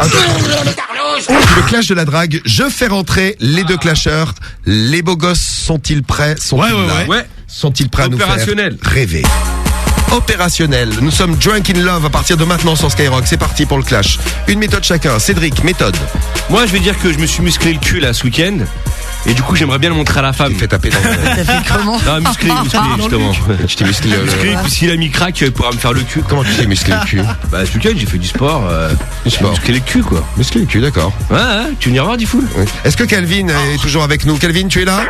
Le clash de la drague, je fais rentrer les deux clasheurs. Les beaux gosses sont-ils prêts? Ouais. Sont-ils prêts à nous faire rêver? Opérationnel. Nous sommes Drunk in Love à partir de maintenant sur Skyrock. C'est parti pour le clash. Une méthode chacun. Cédric, méthode. Moi, je vais dire que je me suis musclé le cul là ce week-end. Et du coup, j'aimerais bien le montrer à la femme. Tu fais taper dans le... T'as fait comment? Non, musclé, justement. Tu t'es musclé Si l'ami craque, il pourra me faire le cul. Comment tu t'es musclé le cul? Bah, ce week-end, j'ai fait du sport. Musclé le cul, quoi. Musclé le cul, d'accord. Ouais, tu veux venir voir, Diffoul? Oui. Est-ce que Calvin est toujours avec nous? Calvin, tu es là?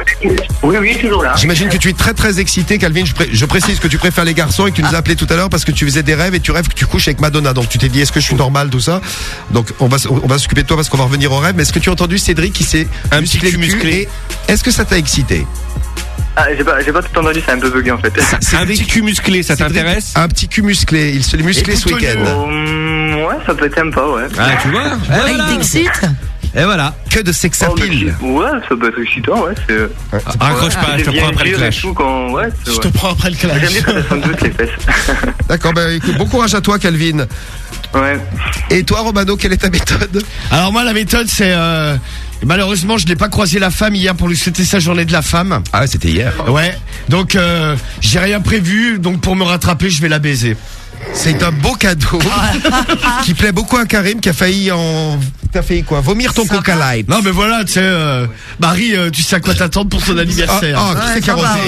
Oui, toujours là. J'imagine que tu es très très excité, Calvin. Je précise que tu préfères les garçons et que tu nous as appelé tout à l'heure parce que tu faisais des rêves et tu rêves que tu couches avec Madonna. Donc tu t'es dit, est-ce que je suis normal, tout ça? Donc on va s'occuper de toi parce qu'on va revenir au rêve. Mais est-ce que tu as entendu Cédric qui s'est musclé le cul et est-ce que ça t'a excité? Ah, j'ai pas tout entendu, c'est un peu bugué en fait. Un petit cul musclé, ça t'intéresse? Un petit cul musclé, il se l'est musclé ce week-end. Ouais, ça peut être sympa, ouais. Ah, tu vois? Il t'excite? Et voilà. Que de sex appeal. Ouais, ça peut être excitant, ouais. Raccroche pas, je te prends après le clash. Je te prends après le clash. J'aime bien quand elles sont toutes les fesses. D'accord, écoute, bon courage à toi, Calvin. Ouais. Et toi, Romano, quelle est ta méthode? Alors moi, la méthode, c'est... malheureusement, je n'ai pas croisé la femme hier pour lui souhaiter sa journée de la femme. Ah ouais, c'était hier. Ouais, donc j'ai rien prévu, donc pour me rattraper, je vais la baiser. C'est un beau cadeau qui plaît beaucoup à Karim qui a failli T'as failli quoi? Vomir ton Coca Light. Non mais voilà, tu sais, Marie, tu sais à quoi t'attendre pour ton anniversaire. Qui c'est carrossé?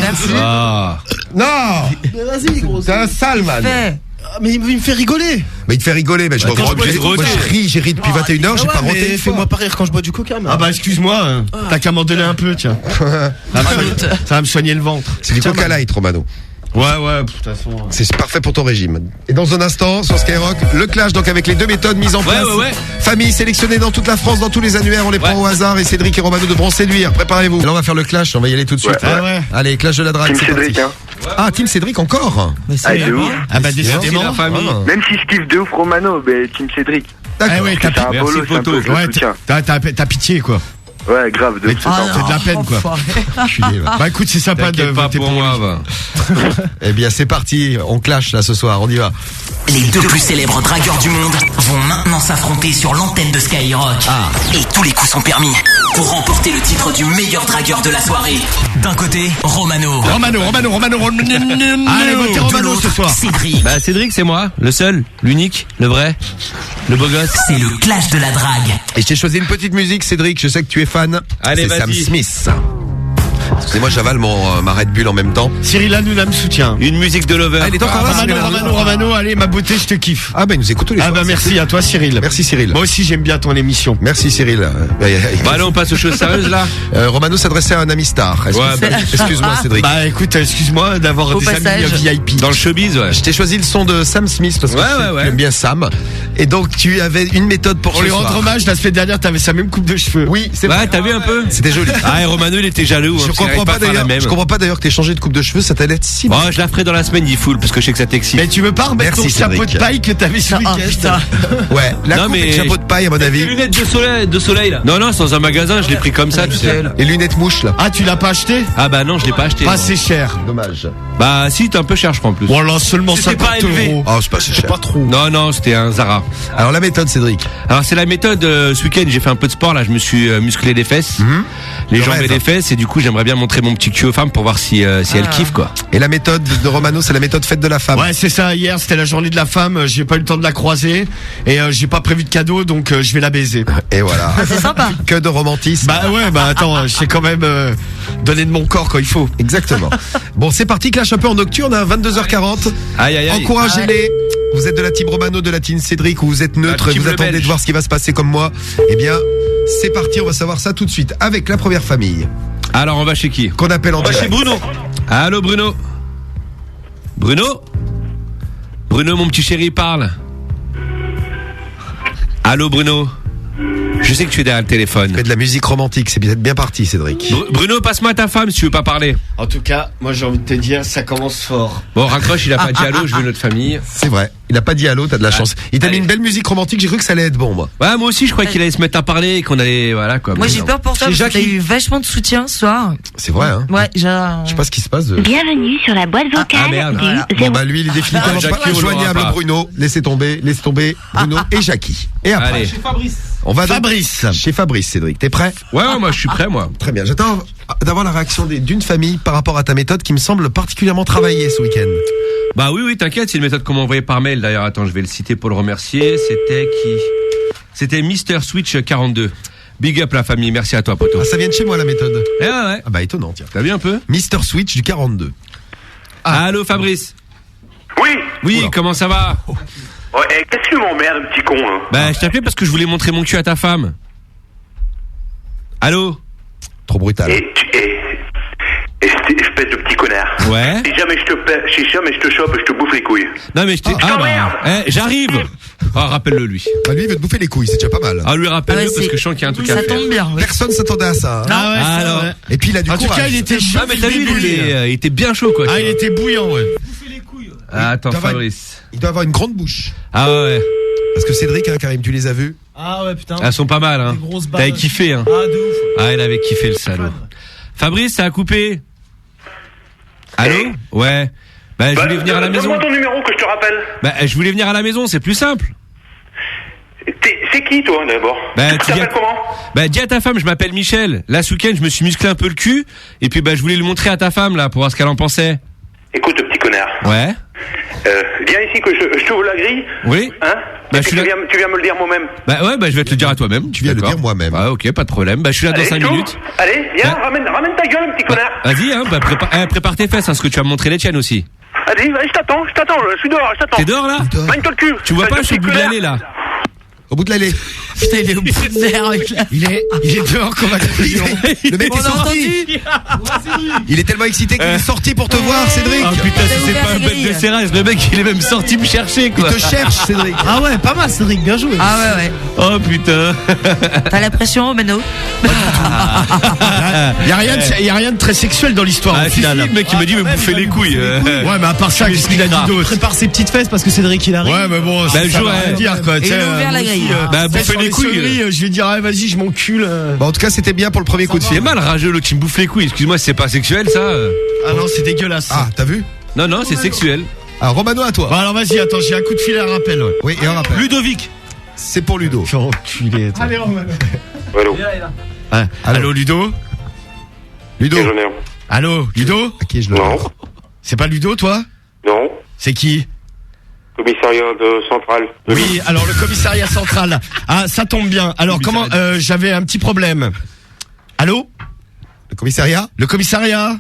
Non. Vas-y, gros. C'est un sale man. Mais il me fait rigoler. Mais il te fait rigoler, mais j'ai ri depuis 21h, j'ai pas roté. Fais-moi pas rire quand je bois du coca. Ah bah excuse-moi, t'as qu'à m'en donner un peu, tiens. Ça va me soigner le ventre. C'est du Coca Light, Romano. Ouais, de toute façon. C'est parfait pour ton régime. Et dans un instant, sur Skyrock, le clash, donc avec les deux méthodes mises en place. Ouais. Famille sélectionnée dans toute la France, dans tous les annuaires, on les prend au hasard et Cédric et Romano devront séduire. Préparez-vous. Là, on va faire le clash, on va y aller tout de suite. Ouais. Allez, clash de la drague. Team Cédric, hein. Ah, Team Cédric encore? De ouf. Ah bah décidément. la famille. Même si je kiffe de ouf Romano, mais Team Cédric. D'accord. Ouais, C'est un bolo, c'est un peu, je le Ouais, soutiens. t'as pitié quoi. Ouais, grave, de ouf. C'est de la peine quoi. Bah écoute, c'est sympa de voter pour moi. Eh bien, c'est parti, on clash là ce soir, on y va. Les deux plus célèbres dragueurs du monde vont maintenant s'affronter sur l'antenne de Skyrock. Et tous les coups sont permis pour remporter le titre du meilleur dragueur de la soirée. D'un côté, Romano. Allez, votez Romano ce soir. Cédric. Bah, Cédric, c'est moi. Le seul, l'unique, le vrai, le beau gosse. C'est le clash de la drague. Et je t'ai choisi une petite musique, Cédric, je sais que tu es fan. Allez, c'est Sam vas-y. Smith. Excusez-moi, j'avale ma Red Bull en même temps. Cyril Hanouna me soutient. Une musique de Lover. Il est encore là, Romano, allez, ma beauté, je te kiffe. Ah bah il nous écoute tous les soirs. Ah bah merci à toi Cyril. Merci Cyril. Moi aussi j'aime bien ton émission. Merci Cyril. Bah, allez, on passe aux choses sérieuses là. Romano s'adressait à un ami star. Excuse-moi Cédric. Bah écoute, excuse-moi d'avoir des amis VIP. Dans le showbiz, ouais. Je t'ai choisi le son de Sam Smith parce que tu aimes bien Sam. Et donc tu avais une méthode pour On ce lui rendre soir. hommage, la semaine dernière t'avais sa même coupe de cheveux. Oui, c'est Ouais, vrai. t'as vu un peu? C'était joli. Ah, et Romano, il était jaloux. Je comprends pas d'ailleurs que t'aies changé de coupe de cheveux, ça t'allait être si bien. Oh, je la ferai dans la semaine, Diffoul, parce que je sais que ça t'excite. Mais tu veux pas remettre ton Merci, chapeau Cédric. de paille que t'avais ce week-end? Ouais, la Non, coupe mais- et le chapeau de paille à mon Les avis. lunettes de soleil là. Non, c'est dans un magasin, je l'ai pris comme ça, tu sais. Les lunettes mouches là. Ah tu l'as pas acheté? Ah bah non, je l'ai pas acheté. Pas non. assez cher. Dommage. Bah si, t'es un peu cher, je crois en plus. Voilà, seulement C'était 50 pas élevé. euros. Oh, c'est pas si cher. Pas trop. Non, c'était un Zara. Alors la méthode Cédric. Alors c'est la méthode, ce week-end j'ai fait un peu de sport là, je me suis musclé les fesses, les Le jambes rêve. et les fesses, et du coup j'aimerais bien montrer mon petit cul aux femmes pour voir si elles kiffent quoi. Et la méthode de Romano, c'est la méthode fête de la femme. Ouais, c'est ça. Hier, c'était la journée de la femme. J'ai pas eu le temps de la croiser et j'ai pas prévu de cadeau, donc je vais la baiser. Et voilà. C'est sympa. Que de romantisme. Bah ouais, bah attends, je sais quand même donner de mon corps quand il faut. Exactement. Bon, c'est parti, clash un peu en nocturne à 22h40. Aïe. Encouragez-les. Vous êtes de la team Romano, de la team Cédric, ou vous êtes neutre La et team vous le attendez Belge. de voir ce qui va se passer comme moi. Eh bien, c'est parti, on va savoir ça tout de suite avec la première famille Alors on va chez qui? qu'on appelle en On va chez direct. Bruno. Allô Bruno? Bruno, mon petit chéri, parle. Allô Bruno? Je sais que tu es derrière le téléphone. Fais de la musique romantique, c'est bien parti Cédric. Bruno, passe-moi ta femme si tu veux pas parler. En tout cas, moi j'ai envie de te dire, ça commence fort. Bon, raccroche, il a pas dit allô, je veux notre famille. C'est vrai. Il a pas dit allô, t'as de la chance. Il t'a mis une belle musique romantique, j'ai cru que ça allait être bon, moi. Ouais, moi aussi, je croyais qu'il allait se mettre à parler et qu'on allait, voilà, quoi. Moi, j'ai peur pour toi, parce que t'as eu vachement de soutien ce soir. C'est vrai, hein. Ouais, je sais pas ce qui se passe. Bienvenue sur la boîte vocale du Bon, bah, lui, il est définitivement pas joignable, Bruno. Laissez tomber, Bruno et Jackie. Et après. Allez. Chez Fabrice. On va chez Fabrice, Cédric. T'es prêt? Ouais, moi, je suis prêt, moi. Très bien. J'attends d'avoir la réaction d'une famille par rapport à ta méthode qui me semble particulièrement travaillée ce week-end. Bah oui, t'inquiète, c'est une méthode qu'on m'a envoyée par mail. D'ailleurs, attends, je vais le citer pour le remercier. C'était qui? C'était Mister Switch 42. Big up la famille, merci à toi, poto. Ah, ça vient de chez moi, la méthode. Ouais. Ah bah étonnant, tiens. T'as vu un peu? Mister Switch du 42. Allô, Fabrice? Oui. Oui, comment ça va? Ouais, qu'est-ce que tu m'emmerdes, petit con, hein? Bah, je t'appelais parce que je voulais montrer mon cul à ta femme. Allô? Trop brutal. Et je pète le petit connard. Ouais. Si jamais je te chope, je te bouffe les couilles. Non, mais je t'ai... j'arrive. Rappelle-le, lui. Bah, lui, il veut te bouffer les couilles, c'est déjà pas mal. Lui, rappelle-le, parce que je sens qu'il y a un truc à faire. Ça tombe bien. Oui. Personne s'attendait à ça. Hein. Ah ouais, alors. Et puis, il a du courage. En tout cas, il était chaud. Ah, mais t'as vu, il était bien chaud, quoi. Ah, il était bouillant, ouais. Bouffer les couilles. Attends, Fabrice. Il doit avoir une grande bouche. Ah ouais. Parce que Cédric, hein, Karim, tu les as vus? Ah ouais, putain. Elles sont pas mal, hein. T'avais kiffé, hein. Ah, de ouf. Ah, il avait kiffé, le salaud. Fabrice, ça a coupé. Allô? Ouais. Bah, je voulais venir à la maison. Donne-moi ton numéro que je te rappelle. Bah, je voulais venir à la maison, c'est plus simple. C'est qui, toi, d'abord? Tu t'appelles comment? Bah, dis à ta femme, je m'appelle Michel. Là, ce week-end, je me suis musclé un peu le cul. Et puis, bah, je voulais le montrer à ta femme, là, pour voir ce qu'elle en pensait. Écoute, petit connard. Ouais. Viens ici que je t'ouvre la grille. Oui. Hein? Bah, tu viens me le dire moi-même. Bah ouais, bah je vais te le dire à toi-même. Tu viens le dire moi-même. Ah ok, pas de problème. Bah je suis là dans 5 minutes. Allez, viens, ramène ta gueule, petit connard. Vas-y, hein, bah prépare tes fesses, hein, parce que tu vas me montrer les tiennes aussi. Allez, je t'attends, je suis dehors, je t'attends. T'es dehors là? Magne-toi le cul. Tu vois pas, je suis au bout de l'allée là. Au bout de l'allée. Putain, il est au bout de l'air avec la... Il est dehors comme un camion. Le mec est sorti. Il est tellement excité qu'il est sorti pour te voir, Cédric. Ah putain, si c'est pas un bête de serrage, le mec il est même sorti me chercher quoi. Il te cherche, Cédric. Ah ouais, pas mal, Cédric, bien joué. Ah ouais. Oh putain. T'as la pression, Mano? Il y a rien de très sexuel dans l'histoire au final. Le mec il me dit me bouffer les couilles. Ouais, mais à part ça, qu'est-ce qu'il a dit d'autre? Prépare ses petites fesses parce que Cédric il arrive. Ouais, mais bon, ça veut rien dire quoi. Et il a ouvert la grille. Bah bouffer les couilles. Je vais dire, vas-y, je m'encule. Bon, en tout cas, c'était bien pour le premier coup de C'est fil. mal rageux le qui me bouffe les couilles. Excuse-moi, c'est pas sexuel ça. Ah non, c'est dégueulasse. Ah, t'as vu? Non, c'est sexuel. Ah, Romano, à toi. Bon, alors vas-y, attends, j'ai un coup de fil à rappel. Ouais. Oui, et un rappel. Ludovic. C'est pour Ludo. Je suis enculé. Allez, Roman. Allô. Allô, Ludo? Ludo. Allô, Ludo? À qui je le Non. C'est pas Ludo, toi? Non. C'est qui? Commissariat de centrale. Oui, alors le commissariat central. Ah, ça tombe bien. Alors comment j'avais un petit problème. Allô? Le commissariat? Le commissariat?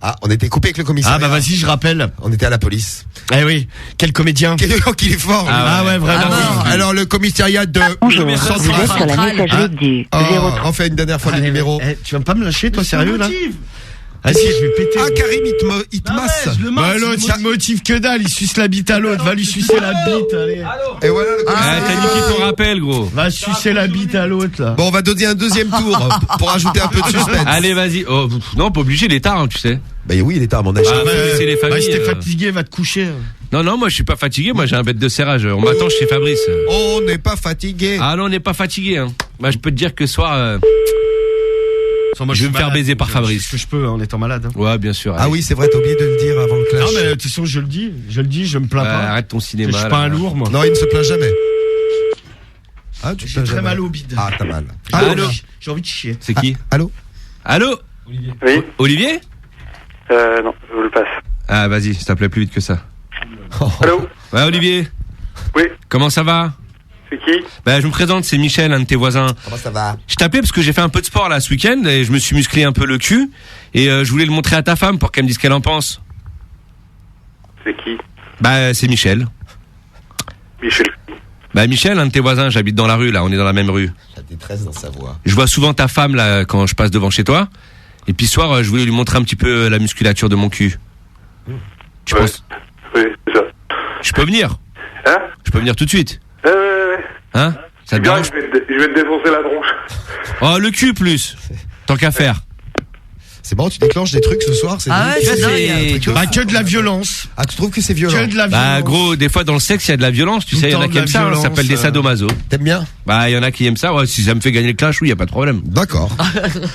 Ah, on était coupé avec le commissariat. Ah bah vas-y, je rappelle. On était à la police. Eh oui, quel comédien. Qu'il est fort. Ah ouais, vraiment. Alors le commissariat de Bonjour, vous êtes sur la messagerie du 03. On fait une dernière fois le numéro. Tu vas pas me lâcher, toi, sérieux là? Vas-y, je vais péter. Ah, Karim, il te masse. Bah l'autre, il te motive que dalle, il suce la bite à l'autre. Va lui sucer la bite, allez. Et voilà le Ah, commissariat. t'as niqué ton rappel, gros. Va sucer la bite à l'autre là. Bon, on va donner un deuxième tour pour ajouter un peu de suspense. Allez, vas-y. Oh, non, pas obligé, il est tard, hein, tu sais. Bah oui, il est tard, mon âge. Ah, faut laisser les familles. Si t'es fatigué, va te coucher. Non, moi je suis pas fatigué, moi j'ai un bête de serrage. On m'attend chez Fabrice. On n'est pas fatigué. Ah non, on n'est pas fatigué. Hein. Bah, je peux te dire que ce soir, Moi, je vais me faire baiser par Fabrice. Ce que je peux en étant malade. Hein. Ouais, bien sûr. Ah oui, c'est vrai, t'as oublié de le dire avant le clash. Non mais de toute façon, je le dis, je me plains pas. Arrête ton cinéma. Je suis pas un lourd, moi. Non, il ne se plaint jamais. Ah, tu te J'ai plains très jamais. mal au bide. Ah, t'as mal. Allô. J'ai envie de chier. C'est qui? Allô? Allô? Oui. Olivier? Non, je vous le passe. Ah, vas-y, ça plaît plus vite que ça. Allô? Ouais, Olivier? Oui. Comment ça va? C'est qui? Bah, je me présente, c'est Michel, un de tes voisins. Comment ça va? Je t'appelais parce que j'ai fait un peu de sport là ce week-end et je me suis musclé un peu le cul et je voulais le montrer à ta femme pour qu'elle me dise ce qu'elle en pense. C'est qui? Bah, c'est Michel. Michel. Bah, Michel, un de tes voisins, j'habite dans la rue là, on est dans la même rue. La détresse dans sa voix. Je vois souvent ta femme là quand je passe devant chez toi. Et puis ce soir, je voulais lui montrer un petit peu la musculature de mon cul. Tu penses? Oui, c'est ça. Je peux venir? Hein? Je peux venir tout de suite? Ouais. Hein? Ça te Bien, dérange? je vais te défoncer la tronche. Oh, le cul plus. Tant qu'à faire. C'est bon, tu déclenches des trucs ce soir, c'est Ah ouais, Ça, c'est dingue. c'est- il y a un truc. Bah, que de la violence. Ah, tu trouves que c'est violent? Que de la violence. Bah gros, des fois dans le sexe, il y a de la violence, tu Tout sais, il y le en a temps qui de aiment la ça, ça violence, s'appelle des sadomaso. T'aimes bien? Bah il y en a qui aiment ça, ouais, si ça me fait gagner le clash, oui, y a pas de problème. D'accord.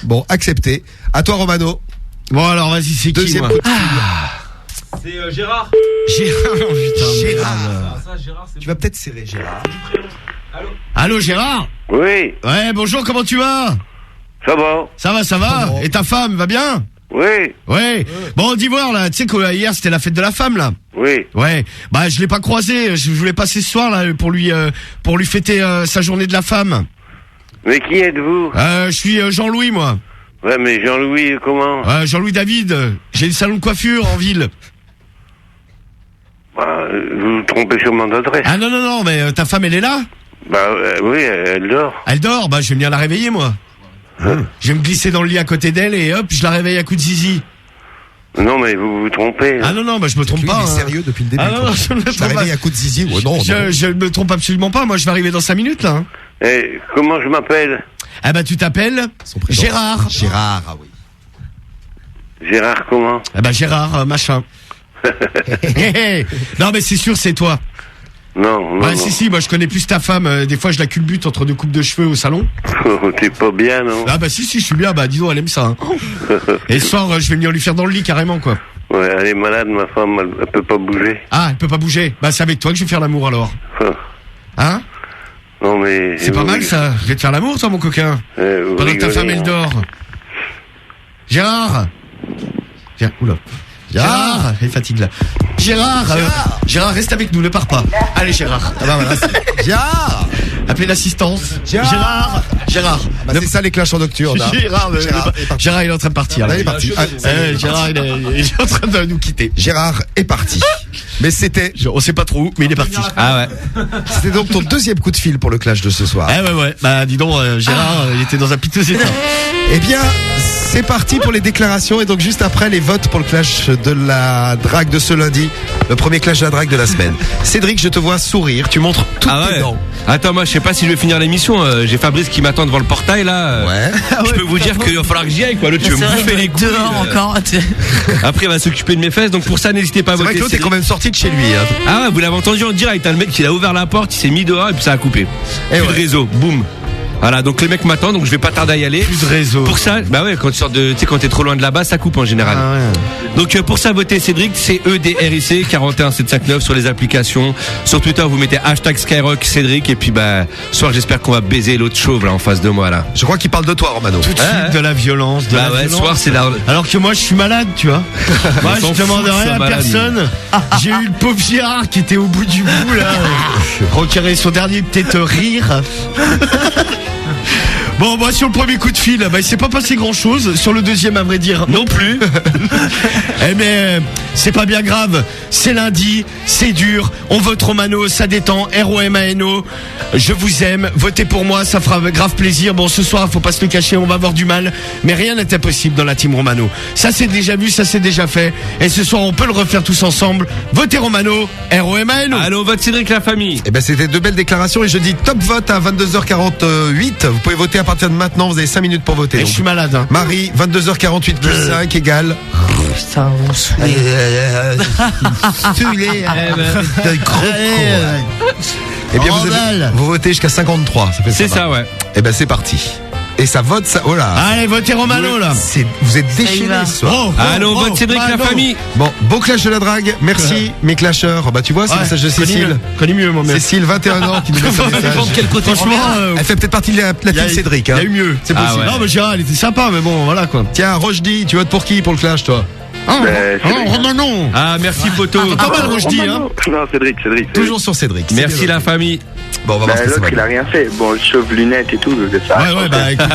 Bon, accepté. À toi, Romano. Bon, alors, vas-y, c'est qui, Deuxième moi? coup de fil. C'est Gérard. Gérard, putain. Gérard. Ça, Gérard, c'est Tu vas peut-être serrer, Gérard. Allô, Gérard? Oui, Ouais, bonjour, comment tu vas? ça va. Ça va? Bon. Et ta femme, va bien? Oui, Ouais. Bon, dis voir, là, tu sais que hier, c'était la fête de la femme, là. oui. Ouais. Bah, je l'ai pas croisé. Je voulais passer ce soir, là, pour lui fêter sa journée de la femme. Mais qui êtes-vous? Je suis Jean-Louis, moi. Ouais, mais Jean-Louis, comment? Jean-Louis David. J'ai le salon de coiffure en ville. Bah, vous vous trompez sûrement d'adresse. Ah non, mais ta femme, elle est là? Bah, oui, elle dort. Elle dort. Bah, je vais venir la réveiller, moi. Je vais me glisser dans le lit à côté d'elle et hop, je la réveille à coup de zizi. Non, mais vous vous trompez. Ah non, bah je me trompe Lui, pas. il est hein. sérieux depuis le début. Ah non, quoi. je me Je trompe l'ai pas. réveillé à coup de zizi. Ouais, non, non. Je me trompe absolument pas. Moi, je vais arriver dans 5 minutes là. Hein. Et comment je m'appelle? Ah bah tu t'appelles Son prénom. Gérard. Gérard, ah oui. Gérard, comment? Ah bah Gérard, machin. Non mais c'est sûr, c'est toi. Non, Ouais, non. si, moi je connais plus ta femme. Des fois, je la culbute entre deux coupes de cheveux au salon. T'es pas bien, non? Ah bah si, je suis bien. Bah dis donc, elle aime ça. Hein. Et ce soir, je vais venir lui faire dans le lit carrément quoi. Ouais, elle est malade, ma femme, elle peut pas bouger. Ah, elle peut pas bouger. Bah c'est avec toi que je vais faire l'amour alors. Hein? Non, mais... C'est pas mal ça. Je vais te faire l'amour, toi, mon coquin. Vous Pendant que ta rigolez, femme elle hein. dort. Gérard. Viens, oula. Gérard, elle fatigue là. Gérard, reste avec nous, ne pars pas. Allez Gérard. Ah bah voilà. Gérard. Appelez l'assistance. Gérard. Bah, Ne- c'est ça les clashs en nocturne. hein. Gérard, Gérard, il est en train de partir. Là, Là. il est parti. Ah, Gérard, il est en train de nous quitter. Gérard est parti. Mais c'était On sait pas trop où, mais il est parti. Ah ouais. donc ton deuxième coup de fil pour le clash de ce soir. Ouais. Bah dis donc, Gérard, il était dans un piteux état. Eh bien, c'est parti pour les déclarations et donc juste après les votes pour le clash de la drague de ce lundi, le premier clash de la drague de la semaine. Cédric, je te vois sourire, tu montres toutes Ah tes ouais. dents. Attends, moi je sais pas si je vais finir l'émission. J'ai Fabrice qui m'attend devant le portail là. Ouais. Je peux vous dire qu'il va falloir que j'y aille quoi. L'autre tu veux C'est me vrai, bouffer les couilles. dehors encore. Après il va s'occuper de mes fesses. Donc pour ça n'hésitez pas à C'est vrai voter. que l'autre est quand même sorti de chez lui. Hein. Ah ouais, vous l'avez entendu en direct. Hein, le mec il a ouvert la porte, il s'est mis dehors et puis ça a coupé. Plus de réseau, boum. Voilà, donc les mecs m'attendent, donc je vais pas tarder à y aller. Plus de réseau. Pour ça, bah ouais, quand tu sors de, tu sais, quand t'es trop loin de là-bas, ça coupe en général. Ah ouais. Donc pour ça, votez Cédric, c'est EDRIC 41759 sur les applications. Sur Twitter, vous mettez #Skyrock Cédric et puis bah soir, j'espère qu'on va baiser l'autre chauve là en face de moi là. Je crois qu'il parle de toi, Romano. Tout de suite de la violence, de Bah la ouais, violence. soir c'est la. Alors que moi je suis malade, tu vois. Moi On s'en je demande fout que rien sois à malade, personne. J'ai eu le pauvre Gérard qui était au bout du bout là. Requérer son dernier peut-être rire. Bon, moi sur le premier coup de fil, bah, il s'est pas passé grand chose. Sur le deuxième, à vrai dire, non plus. Eh mais c'est pas bien grave. C'est lundi, c'est dur. On vote Romano, ça détend. ROMANO. Je vous aime. Votez pour moi, ça fera grave plaisir. Bon, ce soir, faut pas se le cacher, on va avoir du mal. Mais rien n'est impossible dans la team Romano. Ça c'est déjà vu, ça c'est déjà fait. Et ce soir, on peut le refaire tous ensemble. Votez Romano, ROMANO. Allô, vote Cédric la famille. Eh ben c'était de belles déclarations et je dis top vote à 22h48. Vous pouvez voter à partir de maintenant, vous avez 5 minutes pour voter. Et Donc, je suis malade. Hein. Marie, 22h48 plus 5 égale. Putain, on saoulé. Eh bien, vous votez jusqu'à 53. Ça fait C'est va. ça, ouais. Eh ben c'est parti. Et ça vote, ça. Oh là. Allez, votez Romano là. Vous êtes déchaînés va. ce soir. Allô, vote Cédric la famille. Bon, beau clash de la drague. Merci, mes clasheurs. Bah, tu vois, c'est le message de Cécile. Connais mieux, moi même. Cécile, 21 ans, qui nous met son message. Franchement, Elle fait peut-être partie de la team Cédric. Il y Hein. a eu mieux. C'est Ah possible. ouais. Non, mais Gérard, il était sympa, mais bon, voilà quoi. Tiens, Rochdi, tu votes pour qui pour le clash, toi? Romano. Ah, merci poteau. Pas mal, Rochdi, hein. Non, Cédric. Toujours sur Cédric. Merci C'est bien la famille. Bon, on va voir ce que ça L'autre, il a va. rien fait. Bon, le chauve lunettes et tout, ça. Ouais, bah écoute.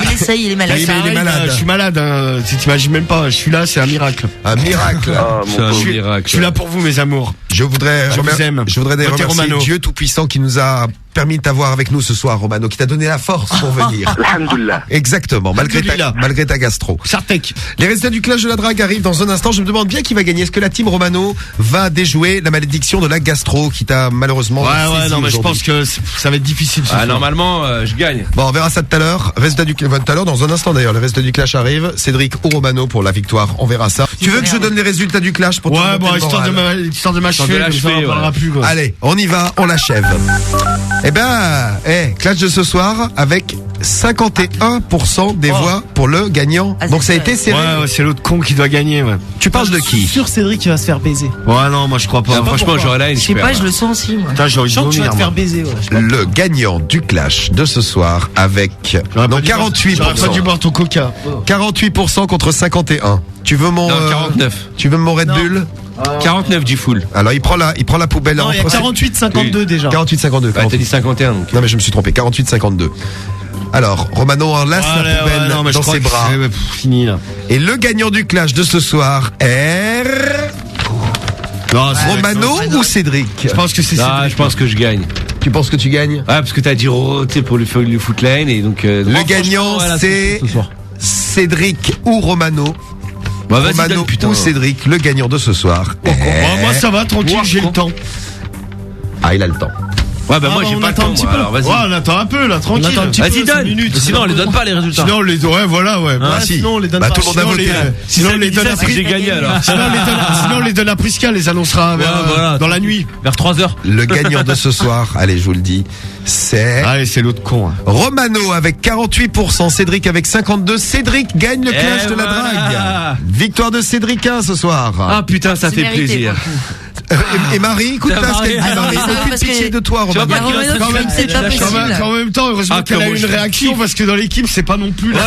Il essaye, il est malade. Oui, mais il est arrive, malade. Je suis malade, hein. Tu t'imagines même pas. Je suis là, c'est un miracle. Un miracle. Oh, C'est mon un pauvre. miracle. Je suis là pour vous, mes amours. Je voudrais Je vous aime. remercier Votez Dieu Romano. Tout-Puissant qui nous a permis de t'avoir avec nous ce soir, Romano, qui t'a donné la force pour venir. Alhamdoulilah. Exactement, malgré ta gastro. Sartek. Les résultats du clash de la drague arrivent dans un instant. Je me demande bien qui va gagner. Est-ce que la team Romano va déjouer la malédiction de la gastro qui t'a malheureusement saisi non, mais je aujourd'hui. pense que ça va être difficile. Normalement, je gagne. Bon, on verra ça tout à l'heure. Résultat du tout à l'heure, dans un instant d'ailleurs. Les résultats du clash arrivent. Cédric ou Romano pour la victoire. On verra ça. Tu veux que je donne les résultats du clash pour Ouais, bon, histoire de m'achever, on parlera plus, quoi. Allez, on y va, on l'achève. Eh ben, clash de ce soir avec 51% des voix pour le gagnant. Donc ça a été serré. Ouais, c'est l'autre con qui doit gagner, ouais. Tu parles de qui? Sûr Cédric qui va se faire baiser. Ouais, non, moi je crois pas. Franchement, j'aurais là une Je sais pas, je le sens aussi, moi. Putain, j'ai envie de Je sens que tu vas vomir, te faire moi. baiser, ouais. Le gagnant du clash de ce soir avec donc 48%. J'aurais pas dû boire ton coca. 48% contre 51. Tu veux mon 49. Tu veux mon Red Bull? 49 du full. Alors il prend la poubelle. Non, il y a 48-52 déjà. 48-52. Bah, t'as dit 51 donc. Non mais je me suis trompé. 48-52. Alors Romano enlace la poubelle dans ses bras. Fini là. Et le gagnant du clash de ce soir est Romano ou Cédric? Je pense que c'est Je pense que je gagne. Tu penses que tu gagnes? Ouais, parce que t'as dit tu sais pour lui foutre la haine et donc. Le gagnant c'est Cédric ou Romano. Bah, vas-y, Romano donne, putain. ou Cédric, le gagnant de ce soir. Moi ça va, tranquille, j'ai le temps. Ah, il a le temps. Ouais, bah moi j'ai on pas le attend temps. un petit moi, peu. alors vas-vas-y. Ouais, on attend un peu là, tranquille. attend un petit peu. Vas-y, 5 donne. minutes. Sinon, on les donne pas les résultats. Sinon, voilà, ouais. Ah, si. sinon, on les donne Bah, pas. tout le monde a Sinon, voté. Sinon, on les donne à c'est que j'ai gagné alors. Sinon, on les donne à Prisca, les annoncera voilà. dans la nuit. Vers 3h. Le gagnant de ce soir, allez, je vous le dis, c'est Allez, c'est l'autre con. Hein. Romano avec 48%, Cédric avec 52%. Cédric gagne le clash de la drague. Victoire de Cédricain ce soir. Ah putain, ça fait mérité, plaisir. Et Marie, écoute pas ce qu'elle dit, Marie. Aucune parce que- pitié de toi, Tu vois Romano. pas qu'il reste Romano, quand même- c'est pas lâche- possible. En même temps, heureusement Ah, qu'elle a comment une je réaction parce que dans l'équipe, c'est pas non plus là.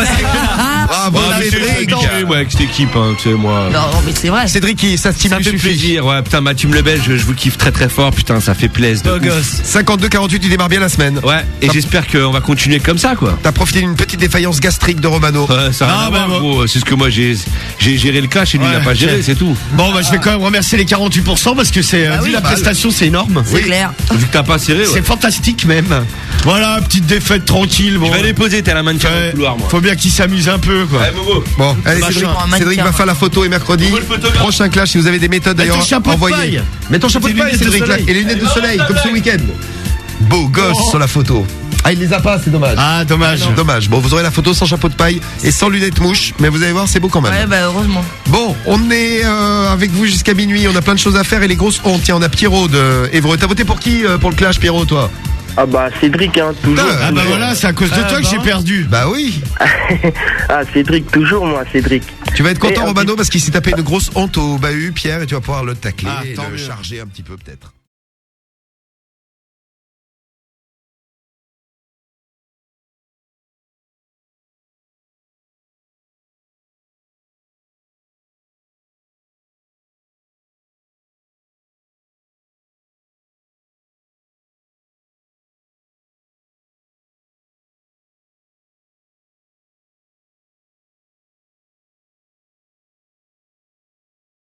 Bravo, Ouais, mais c'est Cédric. habitué, moi, avec cette équipe, hein, tu sais, moi. Non, mais c'est vrai. Cédric, ça Ça stimule me fait suffit. plaisir, ouais, putain, Mathieu Lebel, je vous kiffe très très fort, putain, ça fait plaisir. de ouf. 52-48, tu démarres bien la semaine. Ouais, et j'espère qu'on va continuer comme ça, quoi. T'as profité d'une petite défaillance gastrique de Romano. Ouais, ça a rien Ah, à bah, voir, gros. C'est ce que moi j'ai géré le clash et lui il n'a pas géré, ok. c'est tout. Bon, bah, je vais quand même remercier les 48% parce que c'est, vu la prestation, c'est énorme. C'est clair. Vu que t'as pas serré, ouais. C'est fantastique même. Voilà, petite défaite tranquille. Bon. Je vais les poser, t'as la mannequin dans Ouais, le couloir, moi. faut bien qu'il s'amuse un peu, quoi. Ouais, Momo. Bon, allez, Machin. Cédric va faire la photo et mercredi. On veut le photographe. Prochain clash, si vous avez des méthodes Mets ton d'ailleurs, chapeau de envoyez. paille. Mets ton chapeau de Tes paille, lunettes de Cédric, là, soleil. et les lunettes de soleil, comme ce week-end. Beau gosse sur la photo. Ah, il les a pas, c'est dommage. Ah, dommage. Dommage. Bon, vous aurez la photo sans chapeau de paille et sans lunettes mouche, mais vous allez voir, c'est beau quand même. Ouais, bah, heureusement. Bon, on est avec vous jusqu'à minuit, on a plein de choses à faire et les grosses hontes. Tiens, on a Pierrot de Évreux. T'as voté pour qui pour le clash, Pierrot, toi? Ah bah Cédric, hein, toujours. Ah bah voilà, c'est à cause de toi que j'ai perdu. Bah oui. Ah Cédric, toujours moi, Cédric. Tu vas être content, Et un Romano, parce qu'il s'est tapé une grosse honte au bahut, Pierre, et tu vas pouvoir le tacler Ah, et tant le mieux. charger un petit peu peut-être.